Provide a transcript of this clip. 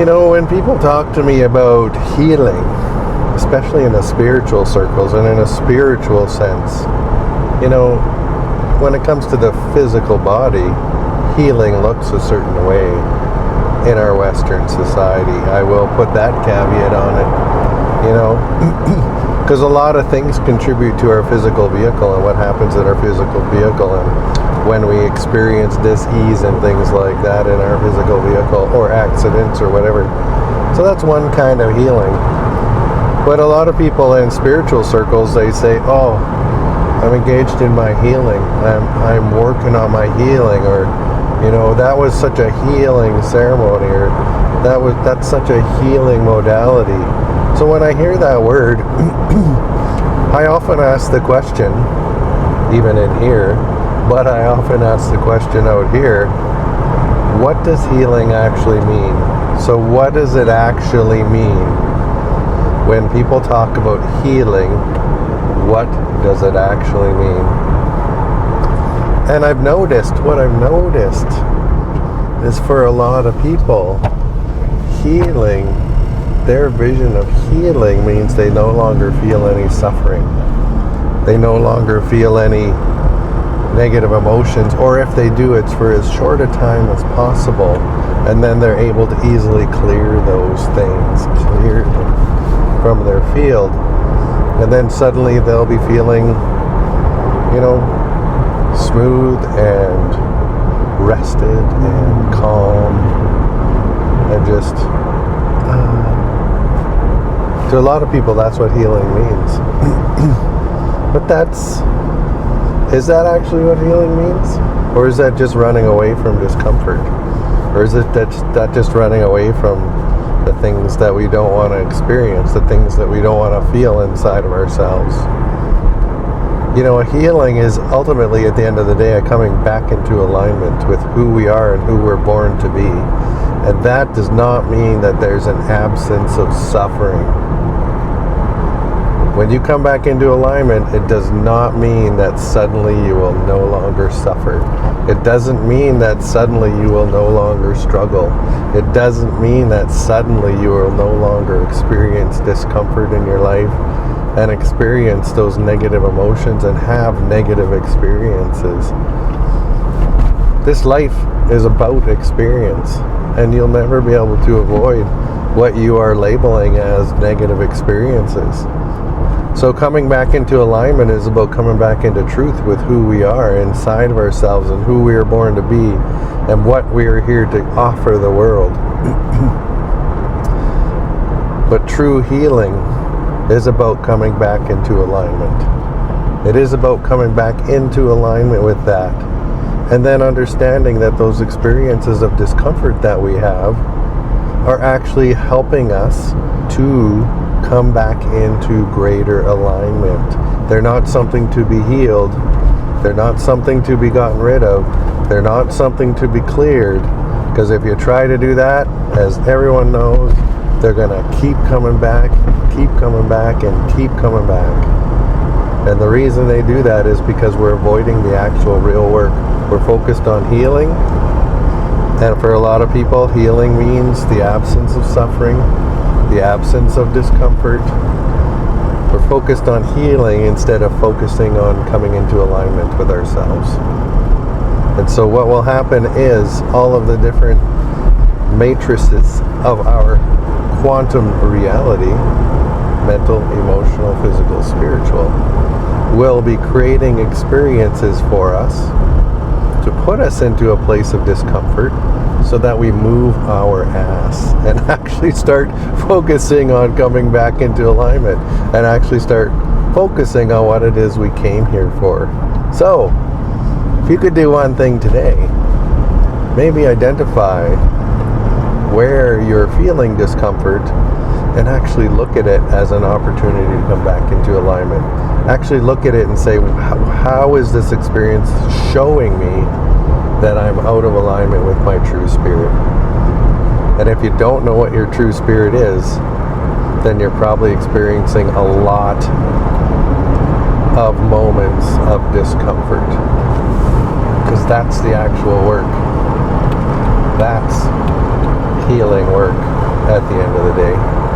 When people talk to me about healing, especially in the spiritual circles and in a spiritual sense, when it comes to the physical body, healing looks a certain way in our Western society. I will put that caveat on it, because a lot of things contribute to our physical vehicle and what happens in our physical vehicle, and when we experience dis-ease and things like that in our physical vehicle, or accidents or whatever. So that's one kind of healing. But a lot of people in spiritual circles, they say, oh, I'm engaged in my healing, I'm working on my healing, or that was such a healing ceremony, or that's such a healing modality. So when I hear that word, I often ask the question, even in here, but I often ask the question out here, what does healing actually mean? So what does it actually mean? When people talk about healing, what does it actually mean? And what I've noticed is for a lot of people, healing, their vision of healing means they no longer feel any suffering. They no longer feel any negative emotions, or if they do, it's for as short a time as possible, and then they're able to easily clear those things, clear them from their field, and then suddenly they'll be feeling, smooth and rested and calm, and just to a lot of people, that's what healing means. But is that actually what healing means? Or is that just running away from discomfort? Or is it that just running away from the things that we don't want to experience, the things that we don't want to feel inside of ourselves? A healing is ultimately, at the end of the day, a coming back into alignment with who we are and who we're born to be. And that does not mean that there's an absence of suffering. When you come back into alignment, it does not mean that suddenly you will no longer suffer. It doesn't mean that suddenly you will no longer struggle. It doesn't mean that suddenly you will no longer experience discomfort in your life and experience those negative emotions and have negative experiences. This life is about experience, and you'll never be able to avoid what you are labeling as negative experiences. So coming back into alignment is about coming back into truth with who we are inside of ourselves and who we are born to be and what we are here to offer the world. But true healing is about coming back into alignment. It is about coming back into alignment with that, and then understanding that those experiences of discomfort that we have are actually helping us to come back into greater alignment. They're not something to be healed. They're not something to be gotten rid of. They're not something to be cleared. Because if you try to do that, as everyone knows, they're going to keep coming back, and keep coming back. And the reason they do that is because we're avoiding the actual real work. We're focused on healing. And for a lot of people, healing means the absence of suffering, the absence of discomfort. We're focused on healing instead of focusing on coming into alignment with ourselves. And so what will happen is all of the different matrices of our quantum reality, mental, emotional, physical, spiritual, will be creating experiences for us to put us into a place of discomfort, so that we move our ass and actually start focusing on coming back into alignment and actually start focusing on what it is we came here for. So, if you could do one thing today, maybe identify where you're feeling discomfort and actually look at it as an opportunity to come back into alignment. Actually look at it and say, how is this experience showing me that I'm out of alignment with my true spirit? And if you don't know what your true spirit is, then you're probably experiencing a lot of moments of discomfort, because that's the actual work. That's healing work. at the end of the day.